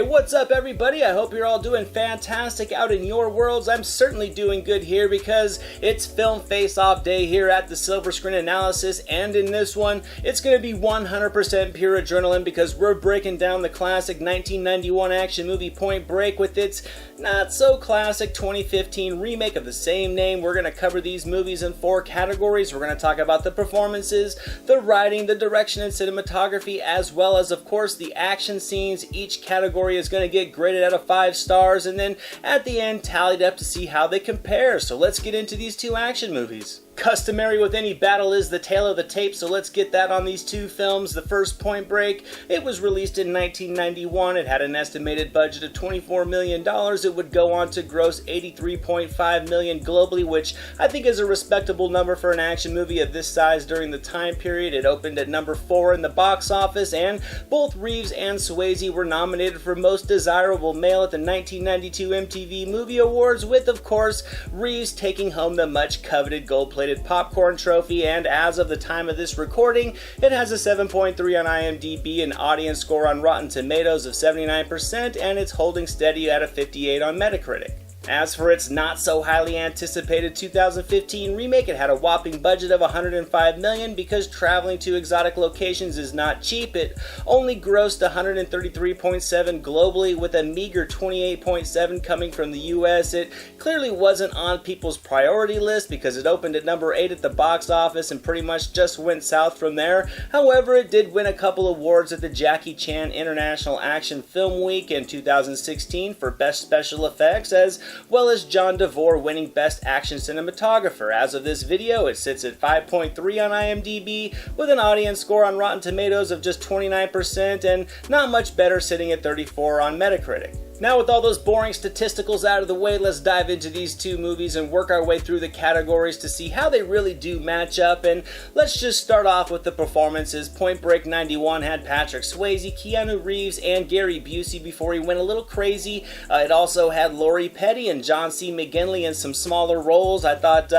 Hey, what's up everybody? I hope you're all doing fantastic out in your worlds. I'm certainly doing good here because it's Film Face-Off Day here at the Silver Screen Analysis, and in this one, it's going to be 100% pure adrenaline because we're breaking down the classic 1991 action movie Point Break with its not-so-classic 2015 remake of the same name. We're going to cover these movies in 4 categories. We're going to talk about the performances, the writing, the direction and cinematography, as well as, of course, the action scenes. Each category is going to get graded out of 5 stars, and then at the end tallied up to see how they compare. So let's get into these 2 action movies. Customary with any battle is the tale of the tape, so let's get that on these 2 films. The first, Point Break, it was released in 1991. It had an estimated budget of $24 million. It would go on to gross $83.5 million globally, which I think is a respectable number for an action movie of this size during the time period. It opened at number 4 in the box office, and both Reeves and Swayze were nominated for Most Desirable Male at the 1992 MTV Movie Awards, with, of course, Reeves taking home the much-coveted gold-plated popcorn trophy. And as of the time of this recording, it has a 7.3 on IMDb, an audience score on Rotten Tomatoes of 79%, and it's holding steady at a 58 on Metacritic. As for its not-so-highly anticipated 2015 remake, it had a whopping budget of $105 million. Because traveling to exotic locations is not cheap, it only grossed $133.7 globally, with a meager $28.7 coming from the US. It clearly wasn't on people's priority list because it opened at number 8 at the box office and pretty much just went south from there. However, it did win a couple awards at the Jackie Chan International Action Film Week in 2016 for Best Special Effects, as well as John DeVore winning Best Action Cinematographer. As of this video, it sits at 5.3 on IMDb, with an audience score on Rotten Tomatoes of just 29%, and not much better, sitting at 34 on Metacritic. Now, with all those boring statisticals out of the way, let's dive into these 2 movies and work our way through the categories to see how they really do match up. And let's just start off with the performances. Point Break 91 had Patrick Swayze, Keanu Reeves, and Gary Busey before he went a little crazy. It also had Lori Petty and John C. McGinley in some smaller roles. I thought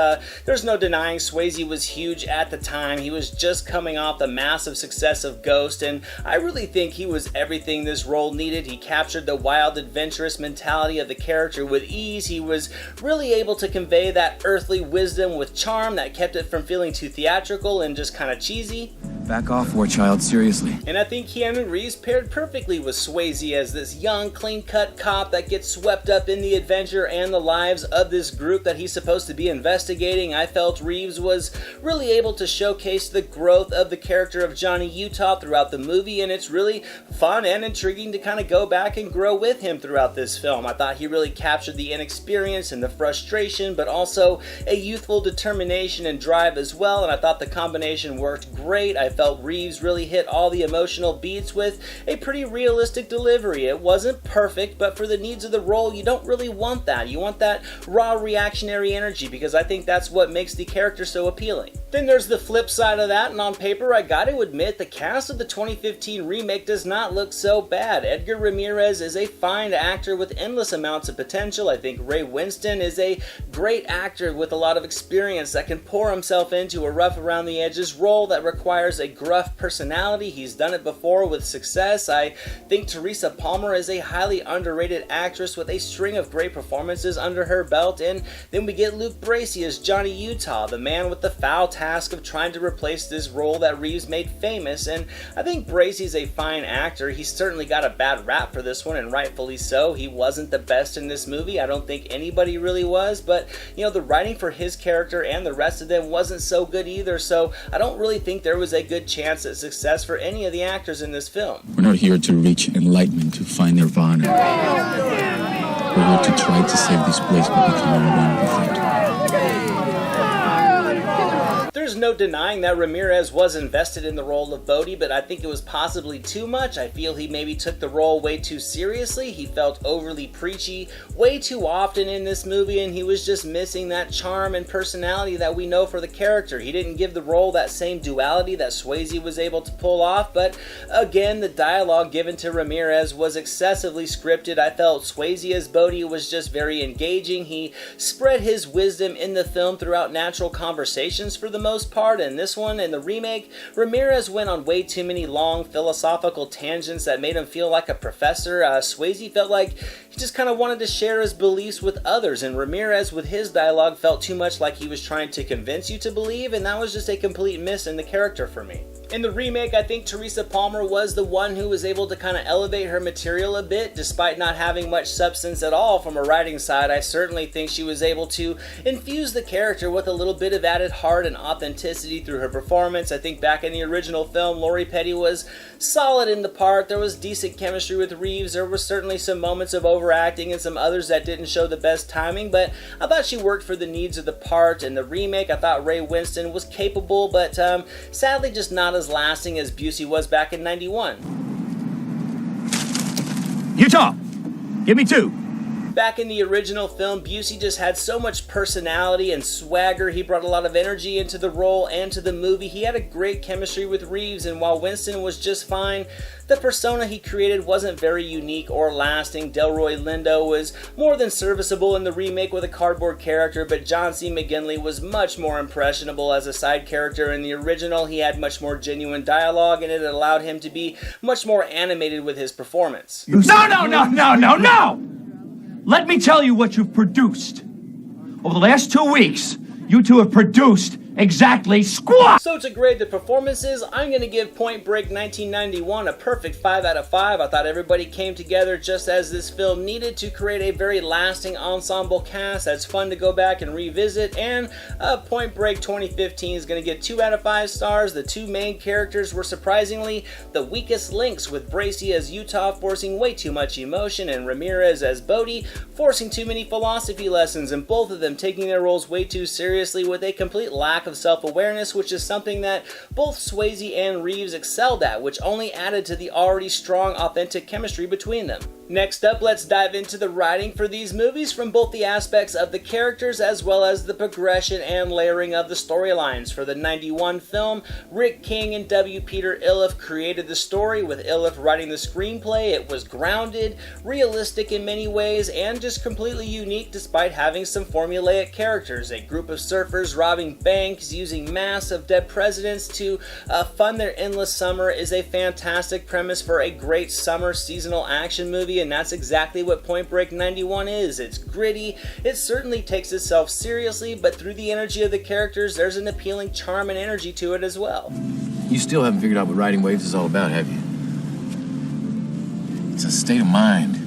there's no denying Swayze was huge at the time. He was just coming off the massive success of Ghost, and I really think he was everything this role needed. He captured the wild, adventurous mentality of the character with ease. He was really able to convey that earthly wisdom with charm that kept it from feeling too theatrical and just kind of cheesy. Back off, war child, seriously. And I think Keanu Reeves paired perfectly with Swayze as this young, clean-cut cop that gets swept up in the adventure and the lives of this group that he's supposed to be investigating. I felt Reeves was really able to showcase the growth of the character of Johnny Utah throughout the movie, and it's really fun and intriguing to kind of go back and grow with him throughout this film. I thought he really captured the inexperience and the frustration, but also a youthful determination and drive as well, and I thought the combination worked great. I felt Reeves really hit all the emotional beats with a pretty realistic delivery. It wasn't perfect, but for the needs of the role, you don't really want that. You want that raw reactionary energy, because I think that's what makes the character so appealing. Then there's the flip side of that, and on paper, I gotta admit, the cast of the 2015 remake does not look so bad. Edgar Ramirez is a fine actor with endless amounts of potential. I think Ray Winston is a great actor with a lot of experience that can pour himself into a rough around the edges role that requires a gruff personality. He's done it before with success. I think Teresa Palmer is a highly underrated actress with a string of great performances under her belt. And then we get Luke Bracey as Johnny Utah, the man with the foul task of trying to replace this role that Reeves made famous. And I think Bracey's a fine actor. He's certainly got a bad rap for this one, and rightfully so. He wasn't the best in this movie. I don't think anybody really was, but the writing for his character and the rest of them wasn't so good either, so I don't really think there was a good chance at success for any of the actors in this film. We're not here to reach enlightenment, to find nirvana. We're here to try to save this place by becoming one with it. There's no denying that Ramirez was invested in the role of Bodhi, but I think it was possibly too much. I feel he maybe took the role way too seriously. He felt overly preachy way too often in this movie, and he was just missing that charm and personality that we know for the character. He didn't give the role that same duality that Swayze was able to pull off, but again, the dialogue given to Ramirez was excessively scripted. I felt Swayze as Bodhi was just very engaging. He spread his wisdom in the film throughout natural conversations for the most most part. In this one, in the remake, Ramirez went on way too many long philosophical tangents that made him feel like a professor. Swayze felt like he just kind of wanted to share his beliefs with others, and Ramirez with his dialogue felt too much like he was trying to convince you to believe, and that was just a complete miss in the character for me. In the remake, I think Teresa Palmer was the one who was able to kind of elevate her material a bit, despite not having much substance at all from a writing side. I certainly think she was able to infuse the character with a little bit of added heart and authenticity through her performance. I think back in the original film, Lori Petty was solid in the part. There was decent chemistry with Reeves. There were certainly some moments of overacting and some others that didn't show the best timing, but I thought she worked for the needs of the part. In the remake, I thought Ray Winston was capable, but sadly just not as lasting as Busey was back in '91. Utah, give me 2. Back in the original film, Busey just had so much personality and swagger. He brought a lot of energy into the role and to the movie. He had a great chemistry with Reeves, and while Winston was just fine, the persona he created wasn't very unique or lasting. Delroy Lindo was more than serviceable in the remake with a cardboard character, but John C. McGinley was much more impressionable as a side character. In the original, he had much more genuine dialogue, and it allowed him to be much more animated with his performance. No! Let me tell you what you've produced. Over the last 2 weeks, you two have produced exactly squat! So to grade the performances, I'm going to give Point Break 1991 a perfect 5 out of 5. I thought everybody came together just as this film needed to create a very lasting ensemble cast that's fun to go back and revisit. And Point Break 2015 is going to get 2 out of 5 stars. The 2 main characters were surprisingly the weakest links, with Bracey as Utah forcing way too much emotion and Ramirez as Bodie forcing too many philosophy lessons, and both of them taking their roles way too seriously with a complete lack of self-awareness, which is something that both Swayze and Reeves excelled at, which only added to the already strong, authentic chemistry between them. Next up, let's dive into the writing for these movies from both the aspects of the characters as well as the progression and layering of the storylines. For the '91 film, Rick King and W. Peter Iliff created the story, with Iliff writing the screenplay. It was grounded, realistic in many ways, and just completely unique despite having some formulaic characters. A group of surfers robbing banks using masks of dead presidents to fund their endless summer is a fantastic premise for a great summer seasonal action movie, and that's exactly what Point Break 91 is. It's gritty, it certainly takes itself seriously, but through the energy of the characters, there's an appealing charm and energy to it as well. You still haven't figured out what riding waves is all about, have you? It's a state of mind.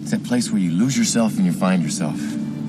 It's that place where you lose yourself and you find yourself.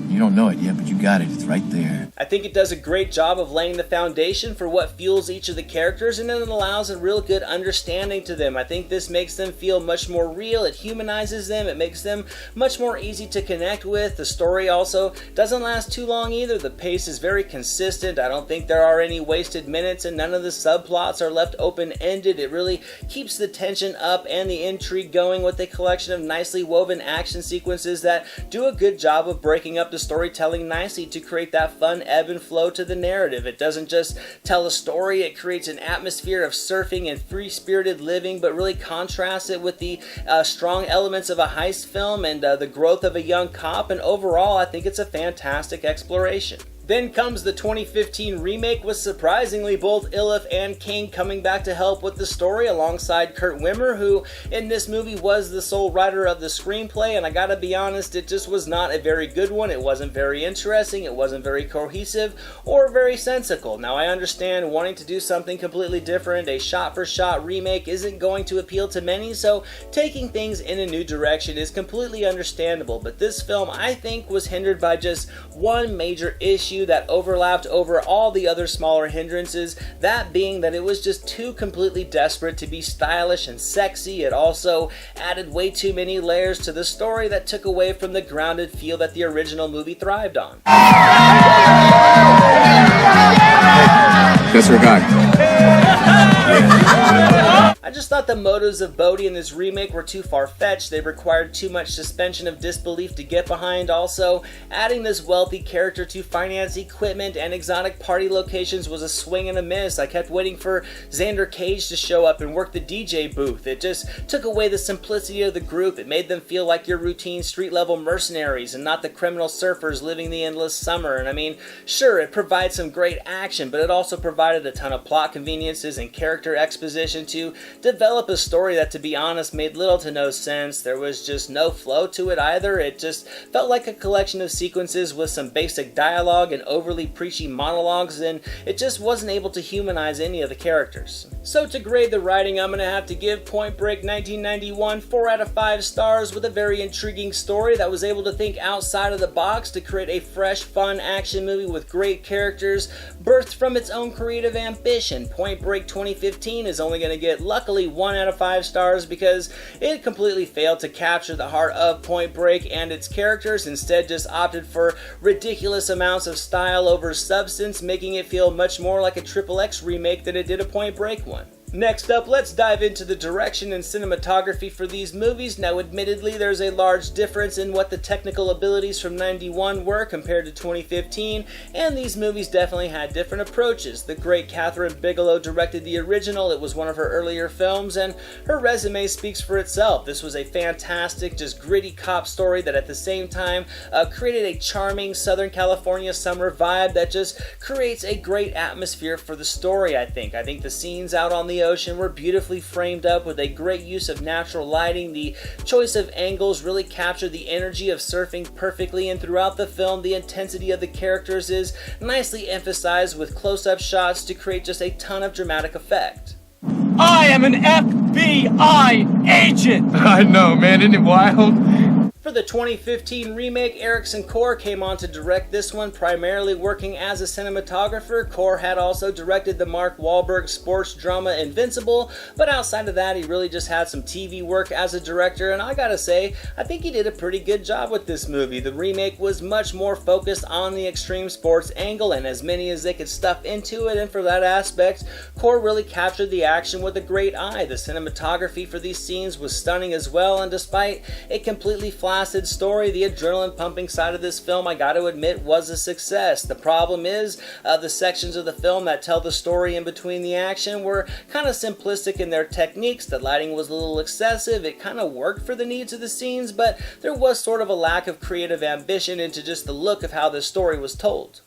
You don't know it yet, but you got it. It's right there. I think it does a great job of laying the foundation for what fuels each of the characters, and then it allows a real good understanding to them. I think this makes them feel much more real. It humanizes them. It makes them much more easy to connect with. The story also doesn't last too long either. The pace is very consistent. I don't think there are any wasted minutes, and none of the subplots are left open-ended. It really keeps the tension up and the intrigue going with a collection of nicely woven action sequences that do a good job of breaking up the storytelling nicely to create that fun ebb and flow to the narrative. It doesn't just tell a story, it creates an atmosphere of surfing and free-spirited living, but really contrasts it with the strong elements of a heist film and the growth of a young cop, and overall I think it's a fantastic exploration. Then comes the 2015 remake, with surprisingly both Iliff and King coming back to help with the story alongside Kurt Wimmer, who in this movie was the sole writer of the screenplay, and I gotta be honest, it just was not a very good one. It wasn't very interesting, it wasn't very cohesive, or very sensical. Now I understand wanting to do something completely different. A shot-for-shot remake isn't going to appeal to many, so taking things in a new direction is completely understandable, but this film I think was hindered by just one major issue that overlapped over all the other smaller hindrances, that being that it was just too completely desperate to be stylish and sexy. It also added way too many layers to the story that took away from the grounded feel that the original movie thrived on. That's our guy. I just thought the motives of Bodhi in this remake were too far-fetched. They required too much suspension of disbelief to get behind. Also, adding this wealthy character to finance equipment and exotic party locations was a swing and a miss. I kept waiting for Xander Cage to show up and work the DJ booth. It just took away the simplicity of the group. It made them feel like your routine street-level mercenaries and not the criminal surfers living the endless summer. And I mean, sure, it provides some great action, but it also provided a ton of plot conveniences and character exposition to develop a story that, to be honest, made little to no sense. There was just no flow to it either. It just felt like a collection of sequences with some basic dialogue and overly preachy monologues, and it just wasn't able to humanize any of the characters. So to grade the writing, I'm going to have to give Point Break 1991 4 out of 5 stars, with a very intriguing story that was able to think outside of the box to create a fresh, fun action movie with great characters, birthed from its own creative ambition. Point Break 2015 is only going to get, luckily, 1 out of 5 stars because it completely failed to capture the heart of Point Break and its characters, instead just opted for ridiculous amounts of style over substance, making it feel much more like a XXX remake than it did a Point Break one. Next up, let's dive into the direction and cinematography for these movies. Now, admittedly, there's a large difference in what the technical abilities from 91 were compared to 2015, and these movies definitely had different approaches. The great Catherine Bigelow directed the original. It was one of her earlier films, and her resume speaks for itself. This was a fantastic, just gritty cop story that at the same time created a charming Southern California summer vibe that just creates a great atmosphere for the story, I think. I think the scenes out on the ocean were beautifully framed up with a great use of natural lighting. The choice of angles really captured the energy of surfing perfectly, and throughout the film, the intensity of the characters is nicely emphasized with close-up shots to create just a ton of dramatic effect. I am an FBI agent! I know, man, isn't it wild? For the 2015 remake, Erickson Core came on to direct this one, primarily working as a cinematographer. Core had also directed the Mark Wahlberg sports drama Invincible, but outside of that, he really just had some TV work as a director, and I gotta say, I think he did a pretty good job with this movie. The remake was much more focused on the extreme sports angle, and as many as they could stuff into it, and for that aspect, Core really captured the action with a great eye. The cinematography for these scenes was stunning as well, and despite a completely flasid story, the adrenaline pumping side of this film, I gotta admit, was a success. The problem is, the sections of the film that tell the story in between the action were kind of simplistic in their techniques. The lighting was a little excessive. It kind of worked for the needs of the scenes, but there was sort of a lack of creative ambition into just the look of how this story was told.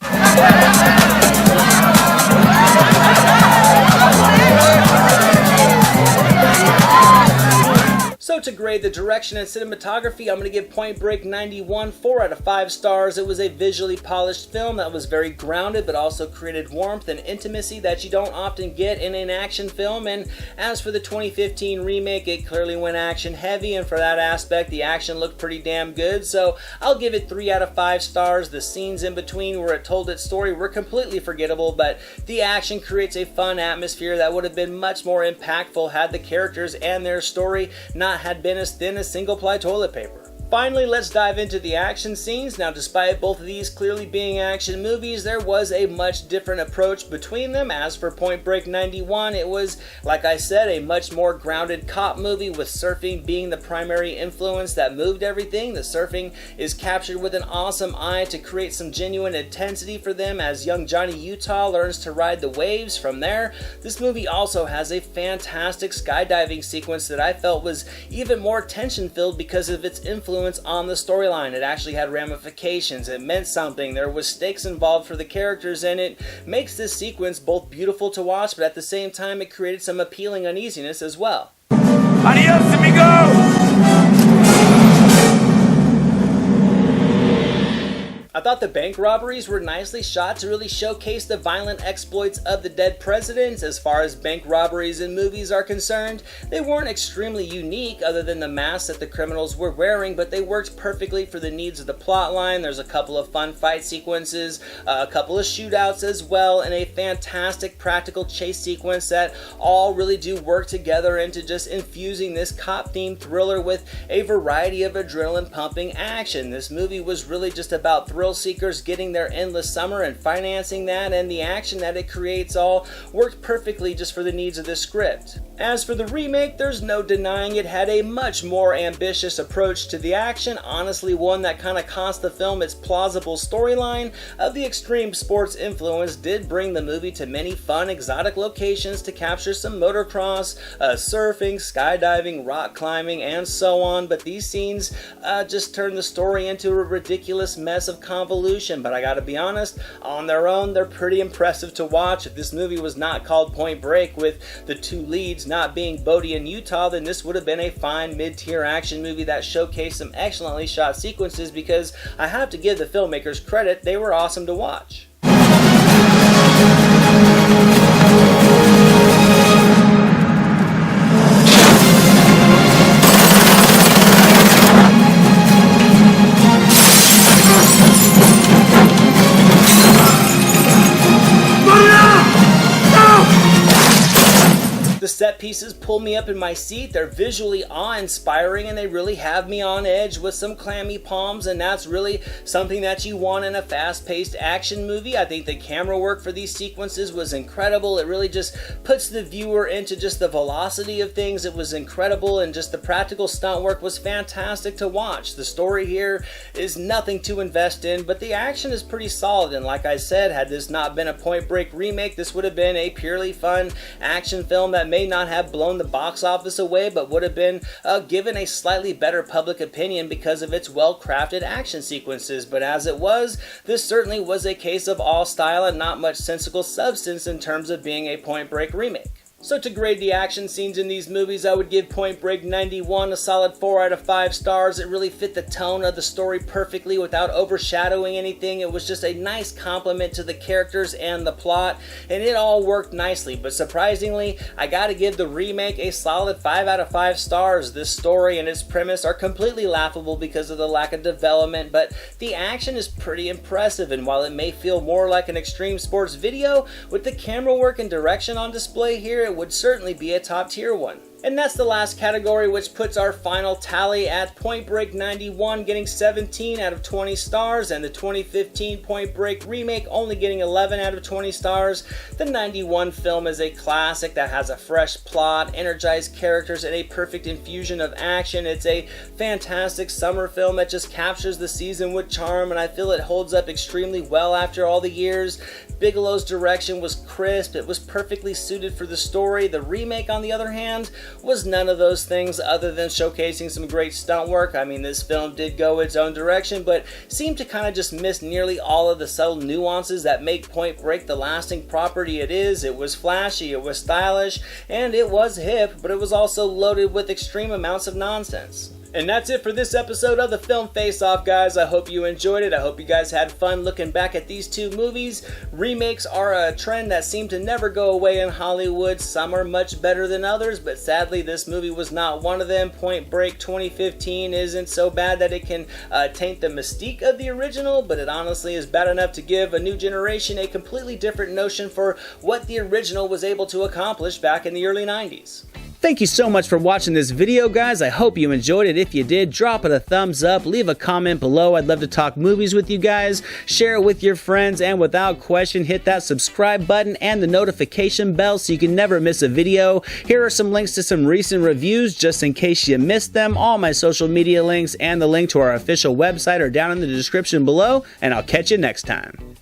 So to grade the direction and cinematography, I'm going to give Point Break 91 4 out of 5 stars. It was a visually polished film that was very grounded, but also created warmth and intimacy that you don't often get in an action film. And as for the 2015 remake, it clearly went action heavy, and for that aspect, the action looked pretty damn good. So I'll give it 3 out of 5 stars. The scenes in between where it told its story were completely forgettable, but the action creates a fun atmosphere that would have been much more impactful had the characters and their story not had been as thin as single-ply toilet paper. Finally, let's dive into the action scenes. Now, despite both of these clearly being action movies, there was a much different approach between them. As for Point Break 91, it was, like I said, a much more grounded cop movie, with surfing being the primary influence that moved everything. The surfing is captured with an awesome eye to create some genuine intensity for them as young Johnny Utah learns to ride the waves. From there, this movie also has a fantastic skydiving sequence that I felt was even more tension-filled because of its influence on the storyline. It actually had ramifications. It meant something. There was stakes involved for the characters, and it makes this sequence both beautiful to watch, but at the same time, it created some appealing uneasiness as well. Adios, amigo! I thought the bank robberies were nicely shot to really showcase the violent exploits of the dead presidents. As far as bank robberies in movies are concerned, they weren't extremely unique other than the masks that the criminals were wearing, but they worked perfectly for the needs of the plot line. There's a couple of fun fight sequences, a couple of shootouts as well, and a fantastic practical chase sequence that all really do work together into just infusing this cop-themed thriller with a variety of adrenaline-pumping action. This movie was really just about thrilling thrill seekers getting their endless summer and financing that, and the action that it creates all worked perfectly just for the needs of this script. As for the remake, there's no denying it had a much more ambitious approach to the action, honestly one that kind of cost the film its plausible storyline of the extreme sports influence did bring the movie to many fun exotic locations to capture some motocross, surfing, skydiving, rock climbing, and so on, but these scenes just turned the story into a ridiculous mess of convolution. But I gotta be honest, on their own they're pretty impressive to watch. If this movie was not called Point Break, with the two leads not being Bodhi and Utah, then this would have been a fine mid-tier action movie that showcased some excellently shot sequences, because I have to give the filmmakers credit, they were awesome to watch. The set pieces pull me up in my seat, they're visually awe-inspiring, and they really have me on edge with some clammy palms, and that's really something that you want in a fast-paced action movie. I think the camera work for these sequences was incredible. It really just puts the viewer into just the velocity of things. It was incredible, and just the practical stunt work was fantastic to watch. The story here is nothing to invest in, but the action is pretty solid, and like I said, had this not been a Point Break remake, this would have been a purely fun action film that may not have blown the box office away, but would have been given a slightly better public opinion because of its well-crafted action sequences. But as it was, this certainly was a case of all style and not much sensical substance in terms of being a Point Break remake. So to grade the action scenes in these movies, I would give Point Break 91 a solid 4 out of 5 stars. It really fit the tone of the story perfectly without overshadowing anything. It was just a nice compliment to the characters and the plot, and it all worked nicely. But surprisingly, I gotta give the remake a solid 5 out of 5 stars. This story and its premise are completely laughable because of the lack of development, but the action is pretty impressive, and while it may feel more like an extreme sports video, with the camera work and direction on display here, it would certainly be a top tier one. And that's the last category, which puts our final tally at Point Break 91 getting 17 out of 20 stars, and the 2015 Point Break remake only getting 11 out of 20 stars. The 91 film is a classic that has a fresh plot, energized characters, and a perfect infusion of action. It's a fantastic summer film that just captures the season with charm, and I feel it holds up extremely well after all the years. Bigelow's direction was crisp, it was perfectly suited for the story. The remake, on the other hand, was none of those things other than showcasing some great stunt work. I mean, this film did go its own direction, but seemed to kind of just miss nearly all of the subtle nuances that make Point Break the lasting property it is. It was flashy, it was stylish, and it was hip, but it was also loaded with extreme amounts of nonsense. And that's it for this episode of the Film Face-Off, guys. I hope you enjoyed it. I hope you guys had fun looking back at these two movies. Remakes are a trend that seem to never go away in Hollywood. Some are much better than others, but sadly this movie was not one of them. Point Break 2015 isn't so bad that it can taint the mystique of the original, but it honestly is bad enough to give a new generation a completely different notion for what the original was able to accomplish back in the early 90s. Thank you so much for watching this video, guys. I hope you enjoyed it. If you did, drop it a thumbs up, leave a comment below. I'd love to talk movies with you guys. Share it with your friends, and without question, hit that subscribe button and the notification bell so you can never miss a video. Here are some links to some recent reviews just in case you missed them. All my social media links and the link to our official website are down in the description below, and I'll catch you next time.